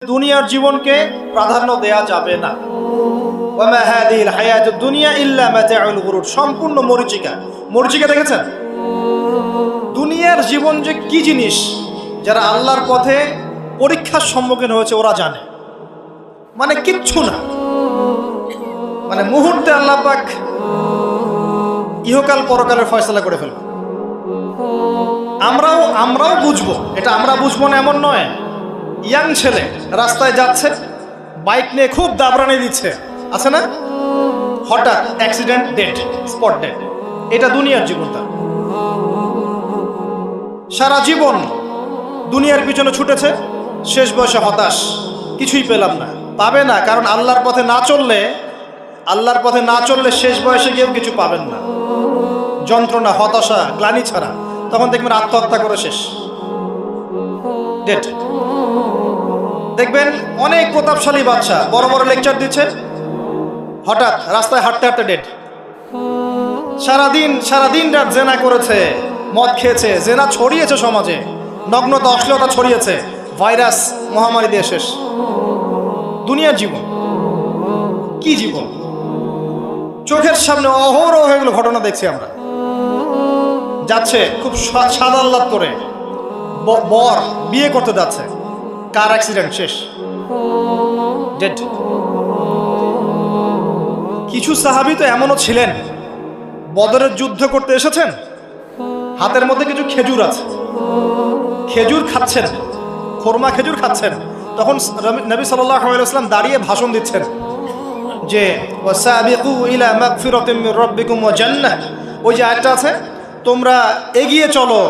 দুনিয়ার জীবনকে প্রাধান্য দেয়া যাবে না। ওয়ামা হাদিহিল হায়াতুদ দুনিয়া ইল্লা মাতাউল গুরুর, সম্পূর্ণ মরীচিকা। মরীচিকা দেখেছেন? দুনিয়ার জীবন যে কি জিনিস, যারা আল্লাহর পথে পরীক্ষার সম্মুখীন হয়েছে ওরা জানে। মানে কিচ্ছু না, মানে মুহূর্তে আল্লাহ পাক ইহকাল পরকালের ফয়সালা করে ফেলবে। আমরাও বুঝবো, এটা আমরা বুঝবো না এমন নয়। ইয়াং ছেলে রাস্তায় যাচ্ছে, বাইক নিয়ে খুব দাবরানি দিচ্ছে, আছে না? হঠাৎ অ্যাক্সিডেন্ট, ডেড, স্পট ডেড। এটা দুনিয়ার জীবনটা। সারা জীবন দুনিয়ার পিছনে ছুটেছে, শেষ বয়সে হতাশ, কিছুই পেলাম না। পাবে না, কারণ আল্লাহর পথে না চললে শেষ বয়সে গিয়েও কিছু পাবেন না। যন্ত্রণা, হতাশা, গ্লানি ছাড়া। তখন দেখবেন আত্মহত্যা করে শেষ, ডেড। দেখবেন অনেক প্রতাপশালী বাচ্চা বড় বড় লেকচার দিচ্ছে, হঠাৎ রাস্তায় হাঁটতে হাঁটতে ডেড। সারাদিন রাত জেনা করেছে, মদ খেয়েছে, জেনা ছড়িয়েছে সমাজে, নগ্নতা, অশ্লীলতা ছড়িয়েছে, ভাইরাস মহামারী দিয়ে শেষ। দুনিয়ার জীবন কি জীবন! চোখের সামনে অহরহ এগুলো ঘটনা দেখছি আমরা। যাচ্ছে খুব সাদা আহ্লাদ করে, বর বিয়ে করতে যাচ্ছে, কার অ্যাক্সিডেন্ট, শেষ, ডেড। কিছু সাহাবী তো এমনও ছিলেন, বদরের যুদ্ধ করতে এসেছেন, হাতের মধ্যে কিছু খেজুর আছে, খেজুর খাচ্ছেন, খোরমা খেজুর খাচ্ছেন। তখন নবী সাল্লাল্লাহু আলাইহি ওয়াসাল্লাম দাঁড়িয়ে ভাষণ দিচ্ছেন যে ওয়াসাবিকু ইলা মাগফিরাতিম মির রাব্বিকুম ওয়া জান্নাহ। ওই যে আয়াতটা আছে, তোমরা এগিয়ে চলো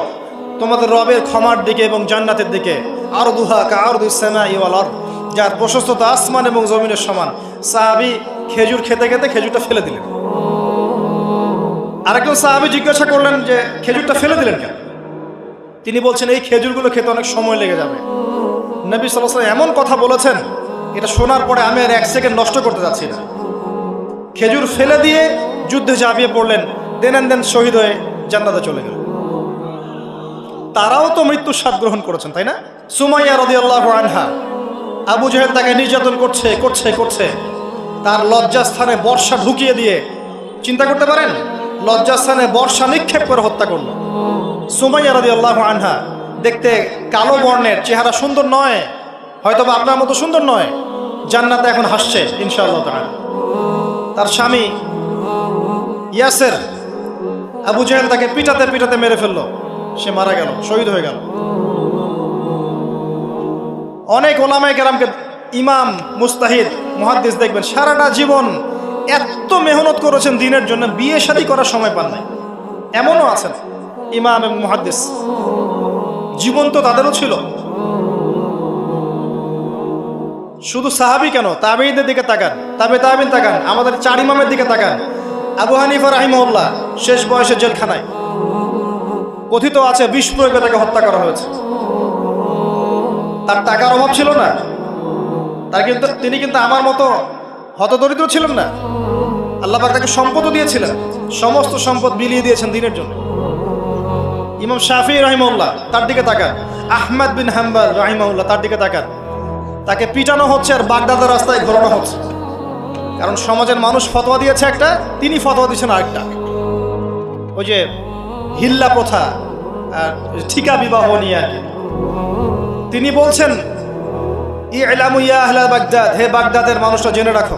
তোমাদের রবের ক্ষমার দিকে এবং জান্নাতের দিকে। আরদুহা কাআরদিস সামাই ওয়াল আরদ, যার প্রশস্ততা আসমান এবং জমিনের সমান। সাহাবী খেজুর খেতে খেতে খেজুরটা ফেলে দিলেন। আরেকজন সাহাবী জিজ্ঞাসা করলেন যে খেজুরটা ফেলে দিলেন কেন? তিনি বলছেন এই খেজুরগুলো খেতে অনেক সময় লেগে যাবে। নবী সাল্লাল্লাহু আলাইহি ওয়াসাল্লাম এমন কথা বলেছেন, এটা শোনার পরে আমি আর এক সেকেন্ড নষ্ট করতে যাচ্ছি না। খেজুর ফেলে দিয়ে যুদ্ধে ঝাঁপিয়ে পড়লেন, দেন শহীদ হয়ে জান্নাতে চলে গেলেন। তারাও তো মৃত্যুর স্বাদ গ্রহণ করেছেন, তাই না? সুমাইয়া রাদিয়াল্লাহু আনহা, আবু জাহেল তাকে নির্যাতন করছে, তার লজ্জাস্থানে বর্ষা ঢুকিয়ে দিয়ে, চিন্তা করতে পারেন, লজ্জাস্থানে বর্ষা নিক্ষেপ করে হত্যা করলো। সুমাইয়া রাদিয়াল্লাহু আনহা দেখতে কালো বর্ণের, চেহারা সুন্দর নয়, হয়তোবা আপনার মতো সুন্দর নয়, জান্নাতে এখন হাসছে ইনশাআল্লাহ তাআলা। তার স্বামী ইয়াসের, আবু জাহেল তাকে পিটাতে মেরে ফেললো, সে মারা গেল, শহীদ হয়ে গেল। অনেক ওলামায়ে কেরামকে, ইমাম, মুস্তাহিদ, মুহাদ্দিস দেখবেন সারাটা জীবন এত মেহনত করেছেন দ্বীনের জন্য, বিয়ে শাদী করার সময় পান নাই। এমনও আছেন ইমাম এবং মুহাদ্দিস, জীবন তো তাদেরও ছিল। শুধু সাহাবী কেন, তাবেঈনদের দিকে তাকান, তাবেঈন তাকান, আমাদের 4 ইমামের দিকে তাকান। আবু হানিফা রাহিমাহুল্লাহ শেষ বয়সে জেলখানায়, কথিত আছে বিষ প্রয়োগে তাকে হত্যা করা হয়েছে। তার টাকার অভাব ছিল না, তিনি কিন্তু আমার মতো হতদরিদ্র ছিলেন না। আল্লাহ পাক তাকে সম্পদও দিয়েছিলেন, সমস্ত সম্পদ বিলিয়ে দিয়েছেন দ্বীনের জন্য। ইমাম শাফিঈ রাহিমাহুল্লাহ, তার দিকে তাকান। আহমদ বিন হাম্বল রাহিমাহুল্লাহ, তার দিকে তাকান। তাকে পিটানো হচ্ছে আর বাগদাদের রাস্তায় ঘোরানো হচ্ছে, কারণ সমাজের মানুষ ফতোয়া দিয়েছে একটা, তিনি ফতোয়া দিচ্ছেন আরেকটা। ওই যে হিল্লা প্রথা আর ঠিকা বিবাহ নিয়ে আর কি। তিনি বলছেন ইলামু ইয়া আহলা বাগদাদ, হে বাগদাদের মানুষরা জেনে রাখো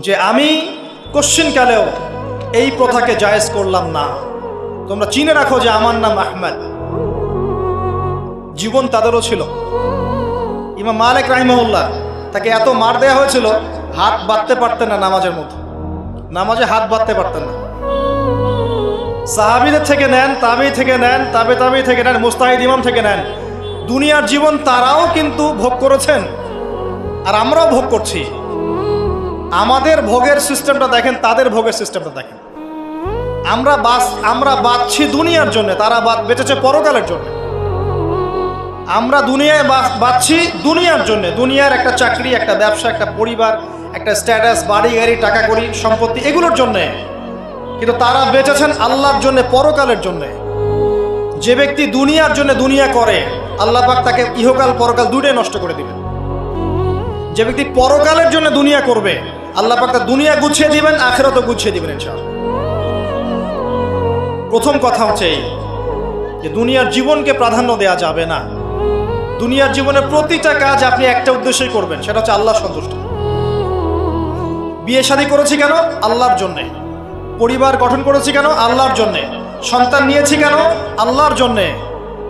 যে আমি কোশ্চিনকালেও এই প্রথাকে জায়েজ করলাম না। তোমরা চিনে রাখো যে আমার নাম আহমদ। জীবন তাদেরও ছিল। ইমাম মালিক রাহিমাহুল্লাহ, তাকে এত মার দেওয়া হয়েছিল, হাত বাঁধতে পারতেন না নামাজের মধ্যে, নামাজে হাত বাঁধতে পারতেন না। সাহাবীদের থেকে নেন, তাবেঈ থেকে নেন, তাবেঈ থেকে নেন, মুস্তাহিদ ইমাম থেকে নেন, দুনিয়ার জীবন তারাও কিন্তু ভোগ করেছেন, আর আমরাও ভোগ করছি। আমাদের ভোগের সিস্টেমটা দেখেন, তাদের ভোগের সিস্টেমটা দেখেন। আমরা বাঁচছি দুনিয়ার জন্য, তারা বেঁচেছে পরকালের জন্য। আমরা দুনিয়ায় বাঁচছি দুনিয়ার জন্য, দুনিয়ার একটা চাকরি, একটা ব্যবসা, একটা পরিবার, একটা স্ট্যাটাস, বাড়ি গাড়ি, টাকা কড়ি, সম্পত্তি, এগুলোর জন্য। কিন্তু তারা বেঁচেছেন আল্লাহর জন্য, পরকালের জন্য। যে ব্যক্তি দুনিয়ার জন্য দুনিয়া করে, আল্লাহ পাক তাকে ইহকাল পরকাল দুটোই নষ্ট করে দিবেন। যে ব্যক্তি পরকালের জন্য দুনিয়া করবে, আল্লাহ পাক তার দুনিয়া গুছিয়ে দিবেন, আখিরাতও গুছিয়ে দিবেন ইনশাআল্লাহ। প্রথম কথা হচ্ছে এই যে দুনিয়ার জীবনকে প্রাধান্য দেওয়া যাবে না। দুনিয়ার জীবনের প্রতিটা কাজ আপনি একটা উদ্দেশ্যই করবেন, সেটা হচ্ছে আল্লাহ সন্তুষ্ট। বিয়ে শাদী করেছি কেন? আল্লাহর জন্যে। পরিবার গঠন করেছি কেন? আল্লাহর জন্যে। সন্তান নিয়েছি কেন? আল্লাহর জন্যে।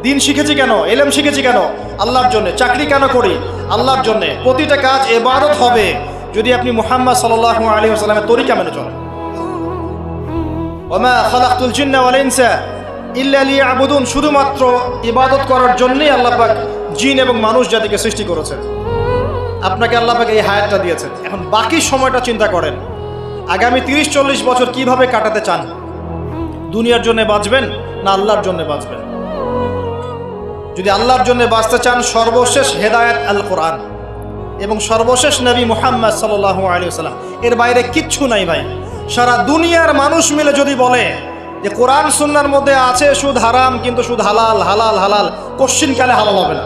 দিন শিখেছি কেন? ইলম শিখেছি কেন? আল্লাহর জন্যে। চাকরি কেন করি? আল্লাহর জন্যে। প্রতিটা কাজ ইবাদত হবে যদি আপনি মুহাম্মদ সাল্লাল্লাহু আলাইহি ওয়াসাল্লামের তরিকা মেনে চলেন। ওমা খালাকতুল জিন্না ওয়াল ইনসা ইল্লা লিয়াবুদুন, শুধুমাত্র ইবাদত করার জন্যই আল্লাহ পাক জিন এবং মানুষ জাতিকে সৃষ্টি করেছেন। আপনাকে আল্লাহ পাক এই হায়াতটা দিয়েছেন। এখন বাকি সময়টা চিন্তা করেন, আগামী 30-40 বছর কিভাবে কাটাতে চান? দুনিয়ার জন্য বাঁচবেন না আল্লাহর জন্য বাঁচবেন? যদি আল্লাহর জন্য বাঁচতে চান, সর্বশেষ হেদায়েত আল কোরআন এবং সর্বশেষ নবী মুহাম্মদ সাল্লাল্লাহু আলাইহি ওয়াসাল্লাম, এর বাইরে কিচ্ছু নাই ভাই। সারা দুনিয়ার মানুষ মিলে যদি বলে যে কোরআন সুন্নাহর মধ্যে আছে সুদ হারাম, কিন্তু সুদ হালাল হালাল হালাল, কোশ্চিনকালে হালাল হবে না।